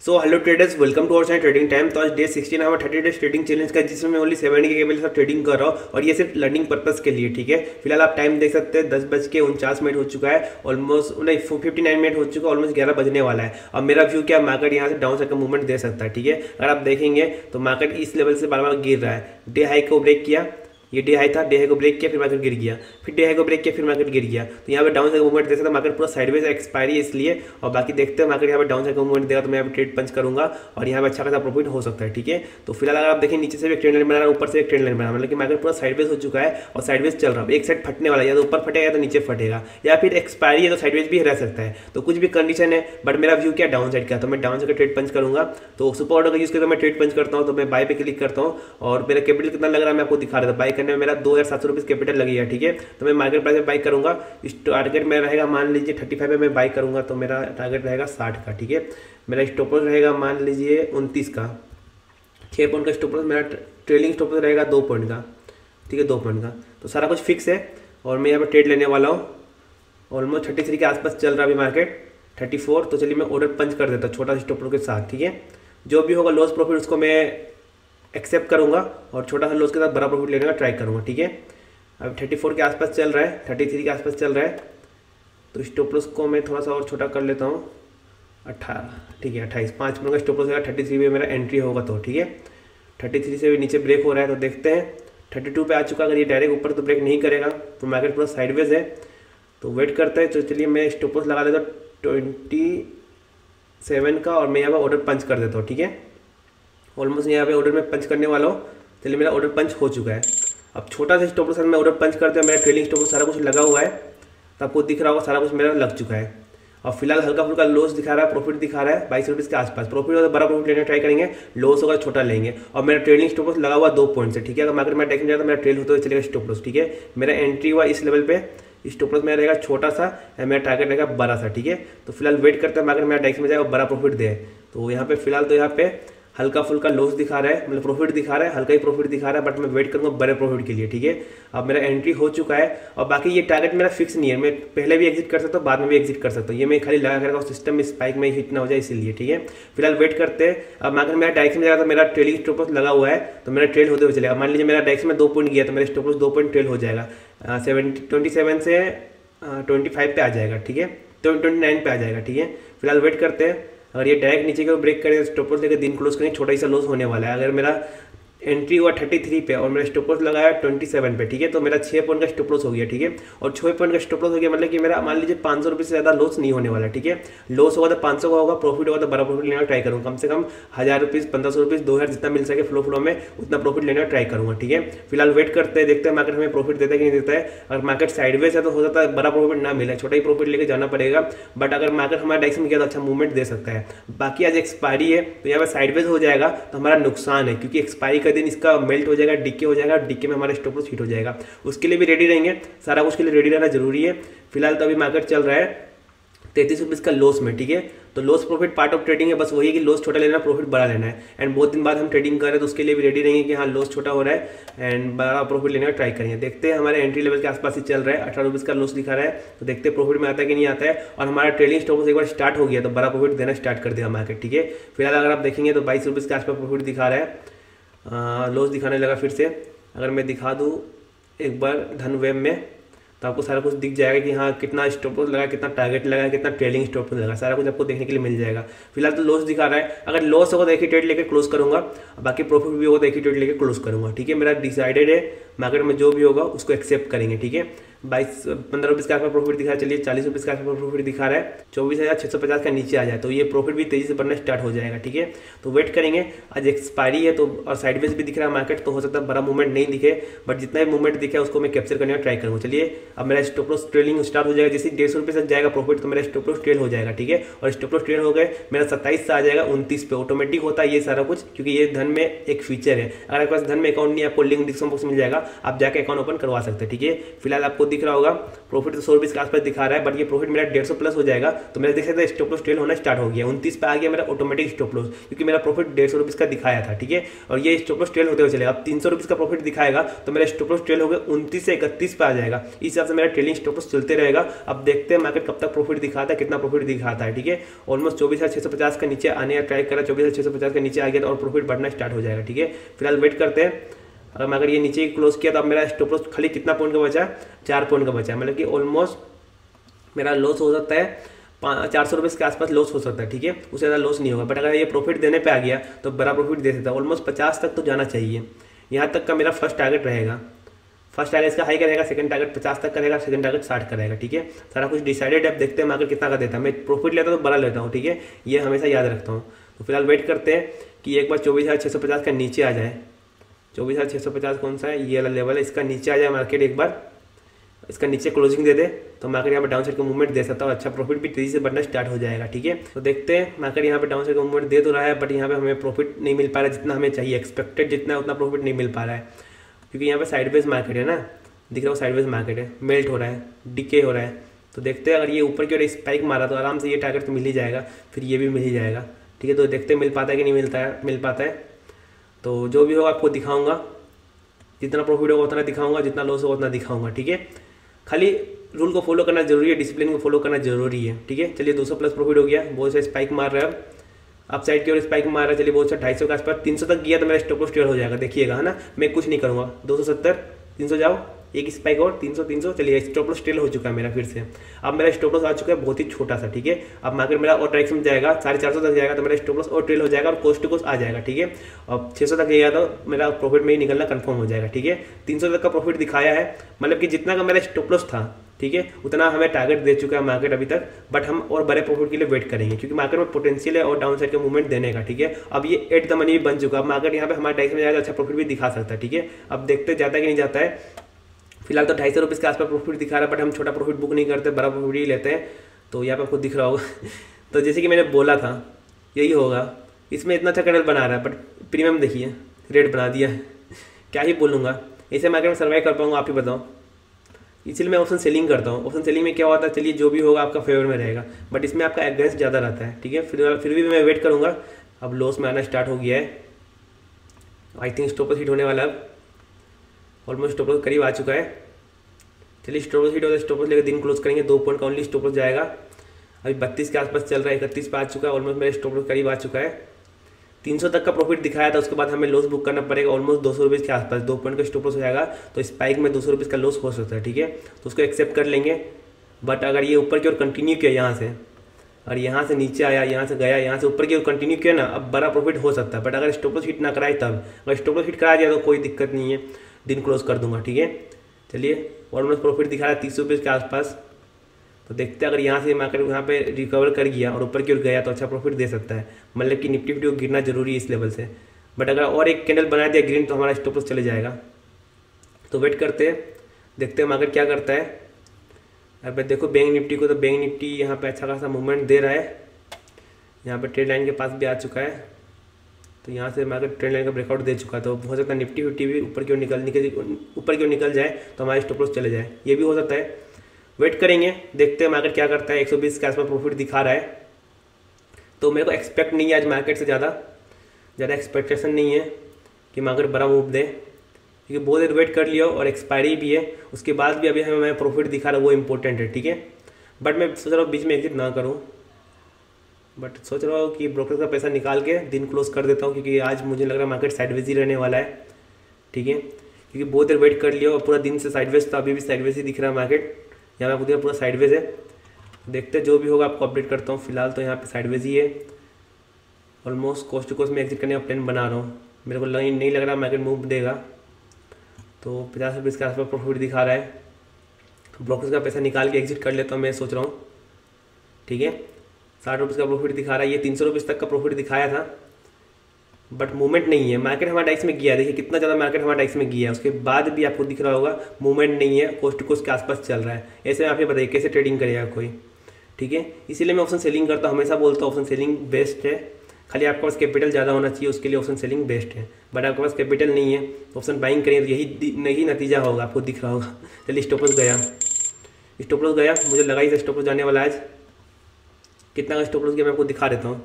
So hello traders, welcome to our channel trading time. तो आज day 16 हमारा 30 days trading challenge का, जिसमें मैं ओनली 70 के केवल साथ ट्रेडिंग कर रहा हूँ और ये सिर्फ लर्निंग पर्पस के लिए। ठीक है, फिलहाल आप टाइम देख सकते हैं 10:49 हो चुका है, ऑलमोस्ट नहीं 59 मिनट हो चुका है, ऑलमोस्ट 11 बजने वाला है। और मेरा व्यू क्या, मार्केट यहाँ से डाउन साइड का मूवमेंट दे सकता है। ठीक है, अगर आप देखेंगे तो मार्केट इस लेवल से बार बार गिर रहा है। डे हाई को ब्रेक किया, ये डे हाई था, डे हाई को ब्रेक किया, फिर मार्केट गिर गया, फिर डे हाई को ब्रेक किया, फिर मार्केट गिर गया। तो यहाँ पे डाउन साइड मूवमेंट दे सकता है, मार्केट पूरा साइडवेज एक्सपायरी है इसलिए। और बाकी देखते हैं मार्केट यहाँ पे डाउन साइड मूवमेंट देगा तो मैं यहाँ पे ट्रेड पंच करूंगा और यहाँ पे अच्छा खासा प्रॉफिट हो सकता है। ठीक है, तो फिलहाल अगर आप देखें नीचे से भी एक ट्रेंड लाइन बना रहा है, ऊपर से एक ट्रेंड लाइन बना, मतलब कि मार्केट पूरा साइडवेज हो चुका है और साइडवेज चल रहा है। एक साइड फटने वाला है, या तो ऊपर फटेगा या तो नीचे फटेगा, या फिर एक्सपायरी है तो साइडवेज भी रह सकता है। तो कुछ भी कंडीशन है, बट मेरा व्यू क्या डाउन साइड का, तो मैं डाउन साइड का ट्रेड पंच करूंगा। तो सुपर ऑर्डर का यूज करके मैं ट्रेड पंच करता हूँ, तो मैं बाय पे क्लिक करता हूँ और मेरा कैपिटल कितना लग रहा है मैं आपको दिखा रहा था। बाय करने में मेरा 2700 रुपये कैपिटल लगी है। ठीक है, तो मैं मार्केट प्राइस में बाई करूंगा। इस टारगेट में रहेगा, मान लीजिए 35 पे मैं बाई करूंगा तो मेरा टारगेट रहेगा 60 का। ठीक है, मेरा स्टॉप लॉस रहेगा मान लीजिए 29 का, 6 पॉइंट का स्टॉप लॉस, मेरा ट्रेलिंग स्टॉप लॉस रहेगा 2 पॉइंट का। ठीक है, 2 पॉइंट का, तो सारा कुछ फिक्स है और मैं यहाँ पर ट्रेड लेने वाला हूँ। ऑलमोस्ट 33 के आसपास चल रहा है अभी मार्केट, 34। तो चलिए मैं ऑर्डर पंच कर देता हूँ छोटा स्टॉप लॉस के साथ। ठीक है, जो भी होगा लॉस प्रॉफिट उसको मैं एक्सेप्ट करूँगा और छोटा सा लॉस के साथ बड़ा प्रॉफिट लेने का ट्राई करूँगा। ठीक है, अब 34 के आसपास चल रहा है, 33 के आसपास चल रहा है, तो स्टॉप लॉस को मैं थोड़ा सा और छोटा कर लेता हूँ, 18। ठीक है, 28, 5 मिनट का स्टॉप लॉस रहेगा। 33 में मेरा एंट्री होगा तो ठीक है, 33 से भी नीचे ब्रेक हो रहा है तो देखते हैं। 32 पे आ चुका, अगर ये डायरेक्ट ऊपर तो ब्रेक नहीं करेगा तो मार्केट पूरा साइडवेज है, तो वेट करते हैं। तो चलिए मैं स्टॉप लॉस लगा देता हूँ 27 का और मैं यहाँ पर ऑर्डर पंच कर देता हूँ। ठीक है, ऑलमोस्ट यहाँ पे ऑर्डर में पंच करने वाला हूँ। चलिए मेरा ऑर्डर पंच हो चुका है। अब छोटा सा स्टॉप लॉस मैं ऑर्डर पंच करते हैं, मेरा ट्रेलिंग स्टॉप लॉस सारा कुछ लगा हुआ है, तो आपको दिख रहा होगा सारा कुछ मेरा लग चुका है। और फिलहाल हल्का फुल्का लॉस दिखा रहा है, प्रॉफिट दिखा रहा है 22 रुपीज़ के आसपास। प्रॉफिट होगा तो बड़ा प्रॉफिट लेने ट्राई करेंगे, लॉस होगा छोटा लेंगे। और मेरा ट्रेलिंग स्टॉप लॉस लगा हुआ 2 पॉइंट से। ठीक है, अगर मार्केट में देखने जाए तो मेरा ट्रेल होते हुए चलेगा स्टॉप लॉस। ठीक है, मेरा एंट्री हुआ इस लेवल पे, स्टॉप लॉस मेरा रहेगा छोटा सा, मेरा टारगेट रहेगा बड़ा सा। ठीक है, तो फिलहाल वेट करते हैं मार्केट मेरा डायरेक्शन में जाए और बड़ा प्रॉफिट दे। तो यहाँ पे फिलहाल तो यहाँ पे हल्का फुल्का लॉस दिखा रहा है, मतलब प्रॉफिट दिखा रहा है, हल्का ही प्रॉफिट दिखा रहा है, बट मैं वेट करूंगा बड़े प्रॉफिट के लिए। ठीक है, अब मेरा एंट्री हो चुका है और बाकी ये टारगेट मेरा फिक्स नहीं है, मैं पहले भी एग्जिट कर सकता हूँ, बाद में भी एग्जिट कर सकता हूँ। ये मैं खाली लगा करेगा सिस्टम में स्पाइक में हिट ना हो जाए इसीलिए। ठीक है, फिलहाल वेट करते हैं। अब मार्केट मेरा डायरेक्शन में जाएगा तो मेरा ट्रेलिंग स्टॉप लॉस लगा हुआ है, तो मेरा ट्रेल होते हुए चलेगा। मान लीजिए मेरा डायरेक्शन में 2 पॉइंट गया तो मेरा स्टॉप लॉस 2 पॉइंट ट्रेल हो जाएगा, 27 से 25 पे आ जाएगा। ठीक है, तो 29 पे आ जाएगा। ठीक है, फिलहाल वेट करते हैं। अगर ये डायरेक्ट नीचे की ओर ब्रेक करें, स्टॉप लॉस लेकर दिन क्लोज करें, छोटा सा लॉस होने वाला है। अगर मेरा एंट्री हुआ 33 पे और मेरा स्टॉप लॉस लगाया 27 पे, ठीक है, तो मेरा 6 पॉइंट का स्टॉप लॉस हो गया। ठीक है, और 6 पॉइंट का स्टॉप लॉस हो गया, मतलब कि मेरा मान लीजिए 500 रुपये से ज़्यादा लॉस नहीं होने वाला। ठीक है, लॉस होगा तो 500 का होगा, प्रॉफिट होगा तो बड़ा प्रॉफिट लेने का ट्राई करूँगा। कम से कम 1000 रुपीज़, 1500 रुपीज़, 2000 जितना मिल सके फ्लो में उतना प्रॉफिट लेने का ट्राई करूँगा। ठीक है, फिलहाल वेट करते हैं, देखते हैं मार्केट हमें प्रॉफिट देता है कि नहीं देता है। अगर मार्केट साइडवेज है तो हो सकता है बड़ा प्रॉफिट ना मिले, छोटा ही प्रॉफिट लेके जाना पड़ेगा, बट अगर मार्केट हमारा डायरेक्शन में गया तो अच्छा मूवमेंट दे सकता है। बाकी आज एक्सपायरी है तो यहाँ पर साइडवेज हो जाएगा तो हमारा नुकसान है, क्योंकि एक्सपायरी का दिन इसका मेल्ट हो जाएगा, डिके हो जाएगा, डिके में हमारा स्टॉप लॉस हिट हो जाएगा। उसके लिए भी रेडी रहेंगे, सारा कुछ के लिए रेडी रहना जरूरी है। फिलहाल तो अभी मार्केट चल रहा है 33 रुपीज़ का लॉस में। ठीक है, तो loss profit part of trading है, बस वही है कि लॉस छोटा लेना, प्रॉफिट बड़ा लेना है। एंड बहुत दिन बाद हम ट्रेडिंग कर रहे हैं तो उसके लिए भी रेडी रहेंगे कि हाँ लॉस छोटा हो रहा है एंड बड़ा प्रॉफिट लेने का ट्राई करेंगे। देखते हैं, हमारे एंट्री लेवल के आसपास ही चल रहा है, 18 रुपीज़ का लॉस दिखा रहा है, तो देखते हैं प्रॉफिट में आता है कि नहीं आता है। और हमारा ट्रेडिंग स्टॉप लॉस एक बार स्टार्ट हो गया तो बड़ा प्रॉफिट देना स्टार्ट कर दिया मार्केट। ठीक है, फिलहाल अगर आप देखेंगे तो 22 रुपीज़ के आसपास प्रॉफिट दिखा रहा है, लॉस दिखाने लगा फिर से। अगर मैं दिखा दूँ एक बार धन वेब में तो आपको सारा कुछ दिख जाएगा कि हाँ कितना स्टॉप लॉस लगा, कितना टारगेट लगा, कितना ट्रेलिंग स्टॉप लगा, सारा कुछ आपको देखने के लिए मिल जाएगा। फिलहाल तो लॉस दिखा रहा है, अगर लॉस होगा तो एक ही ट्रेड लेकर क्लोज करूंगा, बाकी प्रॉफिट भी होगा तो एक ही ट्रेड लेकर क्लोज करूंगा। ठीक है, मेरा डिसाइडेड है, मार्केट में जो भी होगा उसको एक्सेप्ट करेंगे। ठीक है, 15 रुपीज़ का आसपास प्रॉफिट दिखा रहा है, चलिए 40 रुपीज़ का आसपास प्रॉफिट दिखा रहा है, 24,650 का नीचे आ जाए तो ये प्रॉफिट भी तेजी से बढ़ना स्टार्ट हो जाएगा। ठीक है, तो वेट करेंगे। आज एक्सपायरी है तो और साइडवेज भी दिख रहा है मार्केट, तो हो सकता है बड़ा मूवमेंट नहीं दिखे, बट जितना भी मूवमेंट दिखे उसको मैं कैप्चर करने का ट्राई करूँगा। चलिए, अब मेरा स्टॉप लॉस ट्रेलिंग स्टार्ट हो जाएगा, जैसे 150 रुपये तक जाएगा प्रॉफिट तो मेरा स्टॉप लॉस ट्रेल हो जाएगा। ठीक है, और स्टॉप लॉस ट्रेल हो गए, मेरा 27 से आ जाएगा 29 पे, ऑटोमेटिक होता है ये सारा कुछ, क्योंकि ये धन में एक फीचर है। अगर आपके पास धन में अकाउंट नहीं, आपको लिंक डिस्क्रिप्शन बॉक्स में मिल जाएगा, आप जाकर अकाउंट ओपन करवा सकते हैं। ठीक है, फिलहाल आपको दिख रहा होगा प्रॉफिट तो 100 रुपये के आसपास दिखा रहा है, बट ये प्रॉफिट मेरा 150 प्लस हो जाएगा तो मेरा देख सकते हैं स्टॉप लॉस ट्रेल होना स्टार्ट हो गया। 29 पे आ गया मेरा ऑटोमेटिक स्टॉप लॉस, क्योंकि मेरा प्रॉफिट 150 रुपये का दिखाया था, ठीक है। और ये स्टॉप लॉस ट्रेल होते हुए चलेगा। अब 300 रुपये का प्रॉफिट दिखाएगा तो मेरा स्टॉप लॉस ट्रेल हो गया 29 से 31 पे आ जाएगा। इस हिसाब से मेरा ट्रेलिंग स्टॉप लॉस चलते रहेगा। अब देखते हैं मार्केट कब तक प्रॉफिट दिखाता है, कितना प्रॉफिट दिखाता है, ठीक है। ऑलमोस्ट 24,650 का नीचे आने का ट्राई करा, 24,650 का नीचे आ गया और प्रॉफिट बढ़ना स्टार्ट हो जाएगा, ठीक है। फिलहाल वेट करते हैं। अगर ये नीचे क्लोज किया तो अब मेरा स्टॉप लॉस खाली कितना पॉइंट का बचा, 4 पॉइंट का बचा, मतलब कि ऑलमोस्ट मेरा लॉस हो सकता है 400 रुपये के आसपास लॉस हो सकता है, ठीक है। उससे ज़्यादा लॉस नहीं होगा। बट अगर ये प्रॉफिट देने पे आ गया तो बड़ा प्रॉफिट दे सकता है। ऑलमोस्ट 50 तक तो जाना चाहिए, यहाँ तक का मेरा फर्स्ट टारगेट रहेगा। फर्स्ट टारगेट इसका हाई करेगा, सेकंड टारगेट 50 तक करेगा, सेकंड टारगेट 60 करेगा, ठीक है। सारा कुछ डिसाइडेड है। अब देखते हैं मार्केट कितना का देता है। मैं प्रॉफिट लेता तो बड़ा लेता हूँ, ठीक है, ये हमेशा याद रखता हूँ। तो फिलहाल वेट करते हैं कि एक बार 24,650 का नीचे आ जाए। 24,650 कौन सा है, ये वाला लेवल है, इसका नीचे आ जाए मार्केट, एक बार इसका नीचे क्लोजिंग दे दे तो मार्केट यहाँ पे डाउन साइड का मूवमेंट दे सकता है और अच्छा प्रॉफिट भी तेजी से बढ़ना स्टार्ट हो जाएगा, ठीक है। तो देखते हैं मार्केट यहाँ पे डाउन साइड का मूवमेंट दे तो रहा है, बट यहाँ पे हमें प्रॉफिट नहीं मिल पा रहा है जितना हमें चाहिए। एक्सपेक्टेड जितना है उतना प्रॉफिट नहीं मिल पा रहा है, क्योंकि यहाँ पे साइडवेज मार्केट है ना, दिख रहा हो साइडवेज मार्केट है, मेल्ट हो रहा है, डिके हो रहा है। तो देखते हैं अगर ये ऊपर की ओर स्पाइक मारा तो आराम से ये टारगेट तो मिल ही जाएगा, फिर ये भी मिल ही जाएगा, ठीक है। तो देखते हैं मिल पाता है कि नहीं मिल पाता है। तो जो भी होगा आपको दिखाऊंगा, जितना प्रॉफिट होगा उतना दिखाऊंगा, जितना लॉस होगा उतना दिखाऊंगा, ठीक है। खाली रूल को फॉलो करना जरूरी है, डिसिप्लिन को फॉलो करना जरूरी है, ठीक है। चलिए 200 प्लस प्रॉफिट हो गया, बहुत सा स्पाइक मार रहा है, अब साइड की ओर स्पाइक मार रहा है। चलिए बहुत सा 250 के आसपास 300 तक गया तो मेरा स्टॉप लॉस ट्रेल हो जाएगा, देखिएगा, है ना। मैं कुछ नहीं करूँगा, 270 300 जाओ, एक स्पाइक और 300 300, चलिए स्टॉप लॉस ट्रेल हो चुका है मेरा फिर से। अब मेरा स्टॉप लॉस आ चुका है बहुत ही छोटा सा, ठीक है। अब मार्केट मेरा और डायरेक्शन में जाएगा, 450 तक जाएगा तो मेरा स्टॉप लॉस और ट्रेल हो जाएगा और कोस्ट टू कोस्ट आ जाएगा, ठीक है। अब 600 तक गया तो मेरा प्रॉफिट में ही निकलना कंफर्म हो जाएगा, ठीक है। 300 तक का प्रॉफिट दिखाया है, मतलब कि जितना का मेरा स्टॉप लॉस था, ठीक है, उतना हमें टारगेट दे चुका है मार्केट अभी तक। बट हम और बड़े प्रॉफिट के लिए वेट करेंगे, क्योंकि मार्केट में पोटेंशियल है और डाउन साइड का मूवमेंट देने का, ठीक है। अब ये एट द मनी भी बन चुका है, मार्केट यहाँ पे हमारे डायरेक्शन में जाएगा तो अच्छा प्रॉफिट भी दिखा सकता है, ठीक है। अब देखते जाता है कि नहीं जाता है। फिलहाल तो 250 रुपये के आसपास प्रॉफिट दिखा रहा है, बट हम छोटा प्रॉफिट बुक नहीं करते, बड़ा प्रॉफिट ही लेते हैं। तो यहाँ पे आपको दिख रहा होगा तो जैसे कि मैंने बोला था यही होगा। इसमें इतना अच्छा कैंडल बना रहा है, बट प्रीमियम देखिए रेट बना दिया क्या ही बोलूँगा। ऐसे मार्केट में सर्वाइव कर पाऊँगा आप ही बताओ, इसलिए मैं ऑप्शन सेलिंग करता हूँ। ऑप्शन सेलिंग में क्या होता है, चलिए जो भी होगा आपका फेवर में रहेगा, बट इसमें आपका अगेंस्ट ज़्यादा रहता है, ठीक है। फिर भी मैं वेट करूँगा। अब लॉस में आना स्टार्ट हो गया है, I think stop loss hit होने वाला है, ऑलमोस्ट स्टॉप लॉस करीब आ चुका है। चलिए स्टॉप लॉस हिट होता है, स्टॉप लॉस लेकर दिन क्लोज करेंगे, 2 पॉइंट का ओनली स्टॉप लॉस जाएगा। अभी 32 के आसपास चल रहा है, 31 पे आ चुका है, ऑलमोस्ट मेरे स्टॉप लॉस करीब आ चुका है। 300 तक का प्रॉफिट दिखाया था, उसके बाद हमें लॉस बुक करना पड़ेगा ऑलमोस्ट 200 रुपये के आसपास, 2 पॉइंट का स्टॉप लॉस हो जाएगा। तो स्पाइक में 200 रुपये का लॉस हो सकता है, ठीक है। तो उसको एक्सेप्ट कर लेंगे। बट अगर ये ऊपर की ओर कंटिन्यू किया यहाँ से, और यहाँ से नीचे आया, यहाँ से गया, यहाँ से ऊपर की ओर कंटिन्यू किया ना, अब बड़ा प्रॉफिट हो सकता है। बट अगर स्टॉप लॉस हिट ना कराए तब, अगर स्टॉप लॉस हिट करा दिया तो कोई दिक्कत नहीं है, दिन क्लोज कर दूंगा, ठीक है। चलिए ऑलमोस्ट प्रॉफिट दिखा रहा है 30 रुपये के आसपास। तो देखते हैं अगर यहाँ से मार्केट यहाँ पे रिकवर कर गया और ऊपर की ओर गया तो अच्छा प्रॉफिट दे सकता है, मतलब कि निफ्टी फिफ्टी को गिरना जरूरी है इस लेवल से। बट अगर और एक कैंडल बना दिया ग्रीन तो हमारा स्टॉप लॉस चले जाएगा। तो वेट करते हैं, देखते हैं मार्केट क्या करता है। अब देखो बैंक निफ्टी को, तो बैंक निफ्टी यहाँ पे अच्छा खासा मूवमेंट दे रहा है, यहाँ पे ट्रेड लाइन के पास भी आ चुका है। तो यहाँ से मार्केट ट्रेड लाइन का ब्रेकआउट दे चुका है, तो हो सकता है निफ्टी फिफ्टी भी ऊपर की ओर निकल जाए तो हमारे स्टॉप लॉस चले जाए, ये भी हो सकता है। वेट करेंगे, देखते हैं मार्केट क्या करता है। 120 के आसपास प्रॉफिट दिखा रहा है, तो मेरे को एक्सपेक्ट नहीं है आज मार्केट से ज़्यादा एक्सपेक्टेशन नहीं है कि मार्केट बड़ा मूव दे, क्योंकि बहुत देर वेट कर लिया और एक्सपायरी भी है, उसके बाद भी अभी हमें प्रॉफिट दिखा रहा है, वो इंपॉर्टेंट है, ठीक है। बट मैं सोच रहा हूँ बीच में एग्जिट ना करूँ, बट सोच रहा हूँ कि ब्रोकर का पैसा निकाल के दिन क्लोज कर देता हूँ, क्योंकि आज मुझे लग रहा है मार्केट साइडवेज ही रहने वाला है, ठीक है। क्योंकि बहुत देर वेट कर लिया और पूरा दिन से साइडवेज था, अभी भी साइडवेज ही दिख रहा है मार्केट, यहाँ पे पूरा साइडवेज है। देखते जो भी होगा आपको अपडेट करता हूँ। फिलहाल तो यहाँ पे साइडवेज ही है, ऑलमोस्ट कोस्ट टू कोस्ट में एग्जिट करने का प्लान बना रहा हूँ। मेरे को नहीं लग रहा मार्केट मूव देगा, तो 50 रुपये के आसपास प्रॉफिट दिखा रहा है, तो ब्रोकर्स का पैसा निकाल के एग्जिट कर लेता हूँ मैं सोच रहा हूँ, ठीक है। 60 रुपये का प्रॉफिट दिखा रहा है, ये 300 रुपये तक का प्रॉफिट दिखाया था, बट मूवमेंट नहीं है। मार्केट हमारे डाइक्स में गया, देखिए कितना ज़्यादा मार्केट हमारे डाइक्स में गया है, उसके बाद भी आपको दिख रहा होगा मूवमेंट नहीं है, कोस्ट टू कोस्ट के आसपास चल रहा है। ऐसे में आप ये बताइए कैसे ट्रेडिंग करेगा कोई, ठीक है। इसीलिए मैं ऑप्शन सेलिंग करता हूँ, हमेशा बोलता हूँ ऑप्शन सेलिंग बेस्ट है। खाली आपके पास कैपिटल ज़्यादा होना चाहिए, उसके लिए ऑप्शन सेलिंग बेस्ट है। बट आपके पास कैपिटल नहीं है, ऑप्शन बाइंग करेंगे तो यही नहीं नतीजा होगा, आपको दिख रहा होगा। चलिए स्टॉप लॉस गया, स्टॉप लॉस गया, मुझे लगा ही था स्टॉप लॉस जाने वाला आज। कितना का स्टॉप लॉस गया मैं आपको दिखा देता हूँ।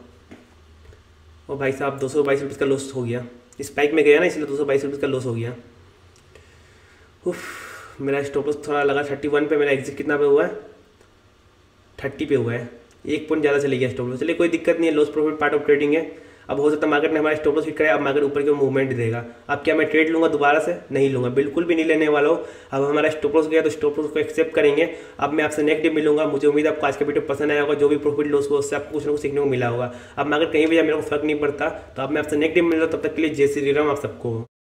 और भाई साहब 222 रुपये का लॉस हो गया, स्पाइक में गया ना इसलिए 222 रुपये का लॉस हो गया। उफ, मेरा स्टॉप लॉस थोड़ा लगा 31 पे, मेरा एग्जिट कितना पे हुआ है 30 पे हुआ है, 1 पॉइंट ज़्यादा चले गया स्टॉप लॉस। चलिए कोई दिक्कत नहीं है, loss profit part of trading है। अब हो सकता है मार्केट ने हमारा स्टॉप लॉस हिट कराया, अब मार्केट ऊपर की मूवमेंट देगा। अब क्या मैं ट्रेड लूँगा दोबारा से? नहीं लूँगा, बिल्कुल भी नहीं लेने वाला हूँ। अब हमारा स्टॉप लॉस गया तो स्टॉप लॉस को एक्सेप्ट करेंगे। अब मैं आपसे नेक्स्ट डे मिलूंगा। मुझे उम्मीद है आपको आज का वीडियो पसंद आया होगा, जो भी प्रॉफिट लॉस हुआ उससे आपको कुछ ना कुछ सीखने को मिला होगा। अब मार्केट कहीं भी जाए मेरे को फर्क नहीं पड़ता। तो अब मैं आपसे नेक्स्ट डे मिल रहा हूँ, तब तक के लिए जय श्री राम आप सबको।